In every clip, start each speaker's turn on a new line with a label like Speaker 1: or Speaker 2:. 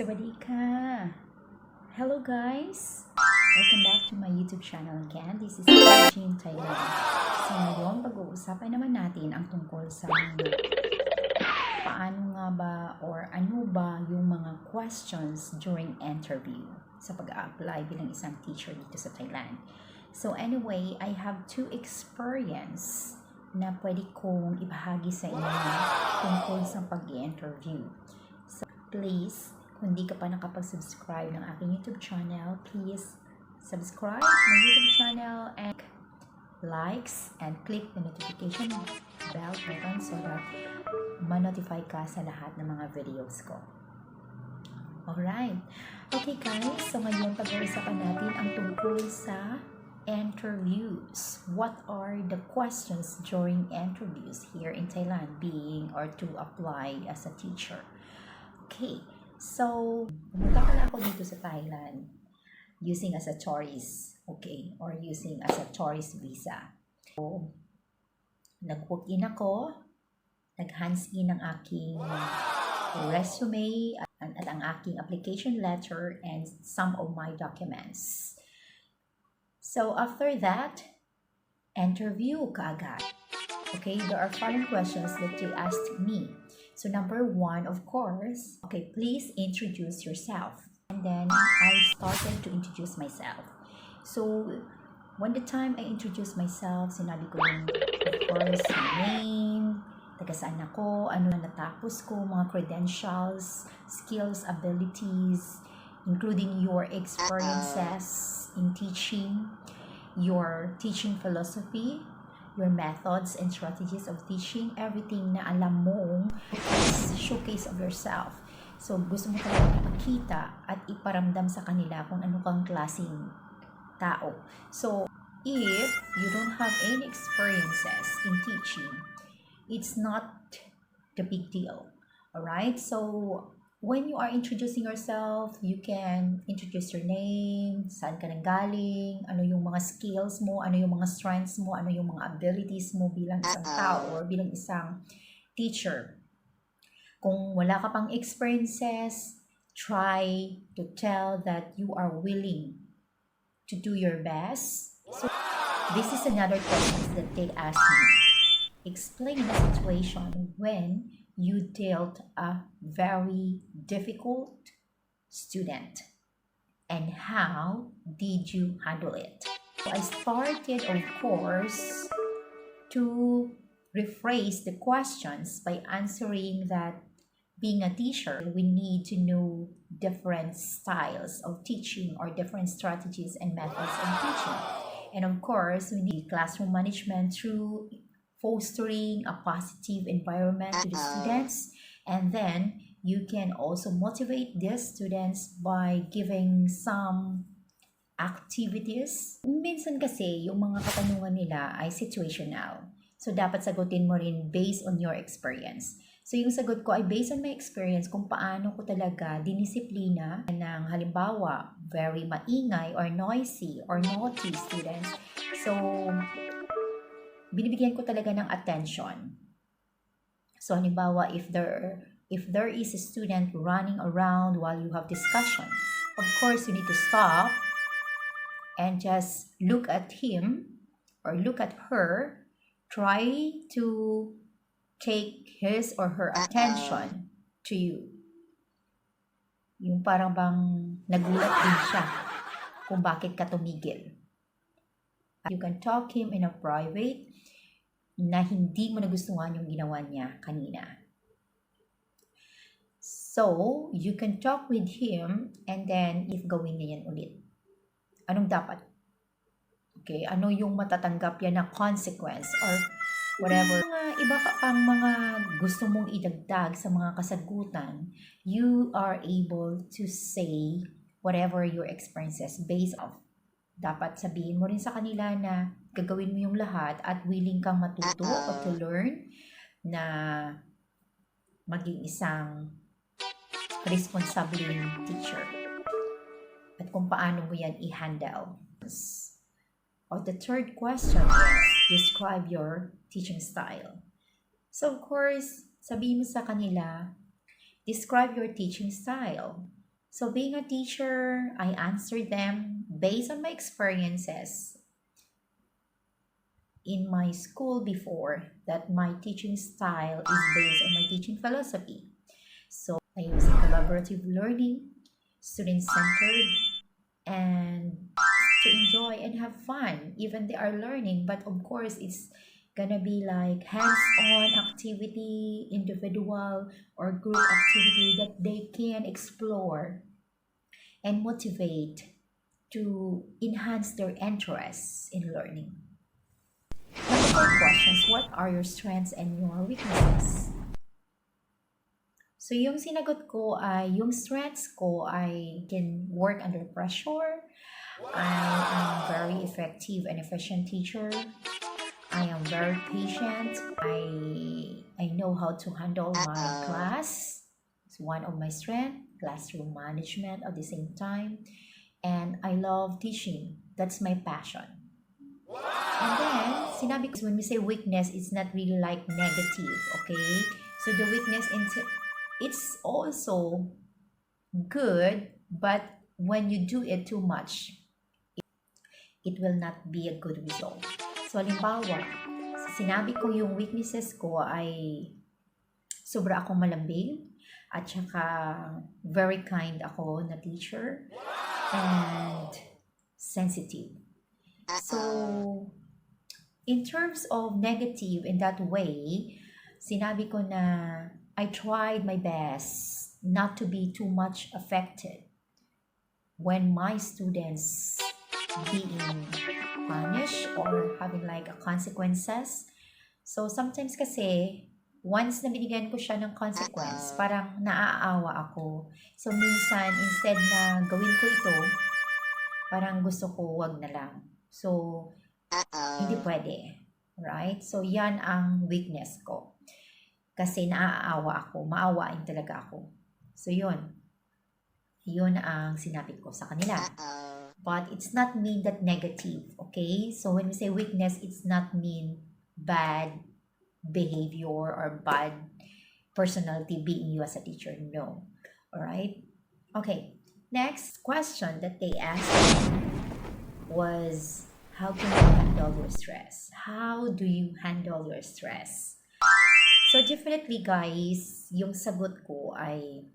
Speaker 1: Sawadika! Hello guys! Welcome back to my YouTube channel again. This is Thailand. So ngayon, pag-uusapan naman natin ang tungkol sa paano nga ba or ano ba yung mga questions during interview sa pag-a-apply bilang isang teacher dito sa Thailand. So anyway, I have two experience na pwede kong ibahagi sa inyo tungkol sa pag-i-interview. So please, kung di ka pa nakapag-subscribe ng aking YouTube channel, please subscribe my YouTube channel and likes and click the notification bell button so that ma-notify ka sa lahat ng mga videos ko. Alright. Okay guys, so ngayon pag-uusapan natin ang tungkol sa interviews. What are the questions during interviews here in Thailand being or to apply as a teacher? Okay. So, pumunta pala ako dito sa Thailand using as a tourist, okay, or using as a tourist visa. So, nag-walk in ako, nag-hands in ang aking resume at ang aking application letter and some of my documents. So, after that, interview kaagad. Okay, there are following questions that they asked me. So number one, of course, okay, please introduce yourself. And then I started to introduce myself. So when the time I introduced myself, sinabi ko yung, of course, my name, taga saan ako, ano na natapos ko, mga credentials, skills, abilities, including your experiences in teaching, your teaching philosophy, your methods and strategies of teaching, everything na alam mo is showcase of yourself. So, gusto mo talaga ipakita at iparamdam sa kanila kung ano kang klaseng tao. So, if you don't have any experiences in teaching, it's not the big deal. Alright? So, when you are introducing yourself, you can introduce your name, saan ka nanggaling, ano yung mga skills mo, ano yung mga strengths mo, ano yung mga abilities mo bilang isang tao or bilang isang teacher. Kung wala ka pang experiences, try to tell that you are willing to do your best. So, this is another question that they asked me. Explain the situation when you dealt a very difficult student and how did you handle it? So I started, of course, to rephrase the questions by answering that being a teacher, we need to know different styles of teaching or different strategies and methods of teaching. And of course, we need classroom management through fostering a positive environment to the students, and then you can also motivate these students by giving some activities. Minsan kasi yung mga katanungan nila ay situational. So dapat sagutin mo rin based on your experience. So yung sagot ko ay based on my experience kung paano ko talaga dinisiplina ng halimbawa very maingay or noisy or naughty students. So binibigyan ko talaga ng attention. So, halimbawa, if there is a student running around while you have discussion, of course, you need to stop and just look at him or look at her, try to take his or her attention to you. Yung parang bang nagulat din siya kung bakit ka tumigil. You can talk him in a private na hindi mo nagustuhan yung ginawa niya kanina. So, you can talk with him and then if gawin niya yan ulit. Anong dapat? Okay, ano yung matatanggap yan na consequence or whatever. Iba ka pang mga gusto mong idagdag sa mga kasagutan, you are able to say whatever your experiences based off. Dapat sabihin mo rin sa kanila na gagawin mo yung lahat at willing kang matuto o to learn na maging isang responsible teacher. At kung paano mo yan i-handle. Or the third question is, describe your teaching style. So of course, sabihin mo sa kanila, describe your teaching style. So being a teacher, I answer them based on my experiences in my school before, that my teaching style is based on my teaching philosophy. So I use collaborative learning, student-centered, and to enjoy and have fun. Even they are learning, but of course it's gonna be like hands-on activity, individual or group activity that they can explore and motivate to enhance their interests in learning. Number four questions, what are your strengths and your weaknesses? So yung sinagot ko ay, yung strengths ko ay can work under pressure. I am very effective and efficient teacher. I am very patient. I know how to handle my class. It's one of my strengths. Classroom management at the same time. And I love teaching. That's my passion. And then, sinabi ko, when we say weakness, it's not really like negative, okay? So the weakness, it's also good, but when you do it too much, it will not be a good result. So halimbawa, sinabi ko yung weaknesses ko ay sobra akong malambing at saka very kind ako na teacher and sensitive. So, in terms of negative in that way, sinabi ko na I tried my best not to be too much affected when my students being punished or having like a consequences. So sometimes kasi, once na binigyan ko siya ng consequence, parang naaawa ako. So minsan, instead na gawin ko ito, parang gusto ko wag na lang. So, hindi pwede. Right? So, yan ang weakness ko. Kasi naaawa ako. Maawain talaga ako. So, yun. Yun ang sinabi ko sa kanila. But it's not mean that negative. Okay? So, when we say weakness, it's not mean bad behavior or bad personality being you as a teacher. No. Alright? Okay. Next question that they asked was, how can you handle your stress? How do you handle your stress? So definitely guys, yung sagot ko ay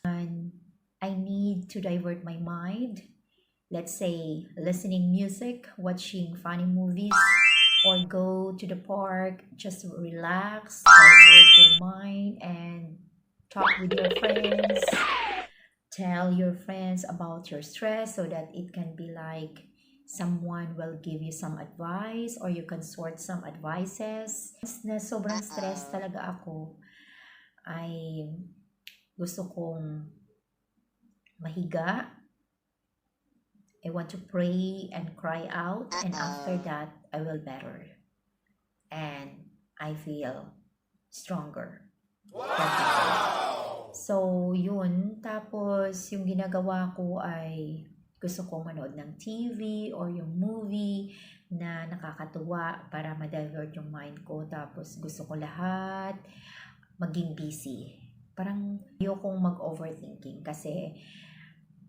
Speaker 1: I need to divert my mind. Let's say listening music, watching funny movies, or go to the park, just relax, divert your mind and talk with your friends. Tell your friends about your stress so that it can be like someone will give you some advice or you can sort some advices. Na sobrang stress talaga ako, ay gusto kong mahiga. I want to pray and cry out, and after that, I will better. And I feel stronger. So, yun. Tapos, yung ginagawa ko ay gusto kong manood ng TV or yung movie na nakakatuwa para ma-divert yung mind ko. Tapos, gusto ko lahat maging busy. Parang ayokong mag-overthinking kasi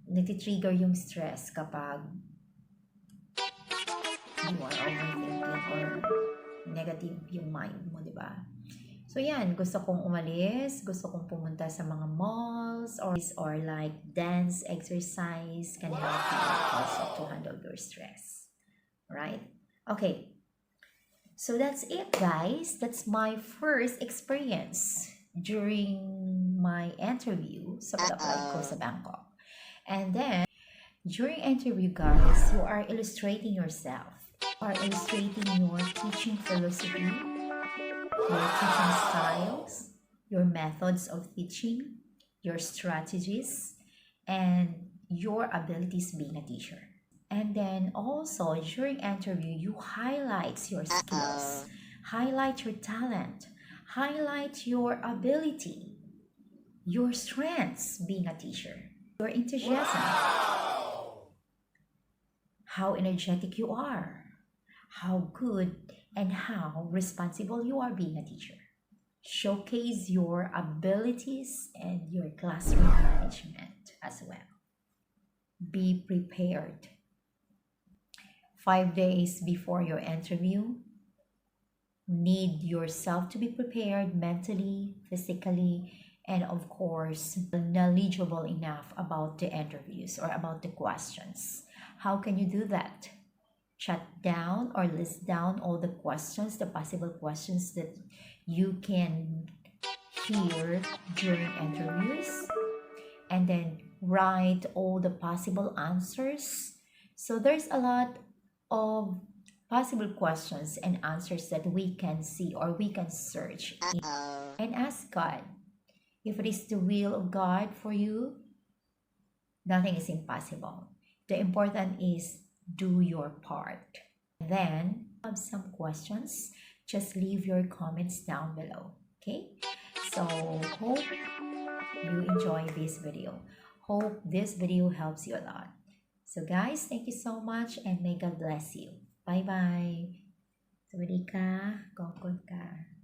Speaker 1: nagtitrigger yung stress kapag you are overthinking or negative yung mind mo, di ba? So yan, gusto kong umalis, gusto kong pumunta sa mga malls or like dance, exercise can help you also to handle your stress. Right? Okay. So that's it guys. That's my first experience during my interview sa pag-apply ko sa Bangkok. And then, during interview guys, you are illustrating yourself. You are illustrating your teaching philosophy, your teaching styles, your methods of teaching, your strategies, and your abilities being a teacher. And then also during interview, you highlight your skills, highlight your talent, highlight your ability, your strengths being a teacher, your enthusiasm, how energetic you are, how good and how responsible you are being a teacher. showcase your abilities and your classroom management as well. Be prepared. 5 days before your interview, need yourself to be prepared mentally, physically, and of course, knowledgeable enough about the interviews or about the questions. How can you do that? Jot down or list down all the questions, the possible questions that you can hear during interviews, and then write all the possible answers. So there's a lot of possible questions and answers that we can see or we can search and ask God. If it is the will of God for you, nothing is impossible. The important is do your part. Then, have some questions, just leave your comments down below. Okay? So, hope you enjoy this video. Hope this video helps you a lot. So guys, thank you so much and may God bless you. Bye-bye. สวัสดีค่ะขอบคุณค่ะ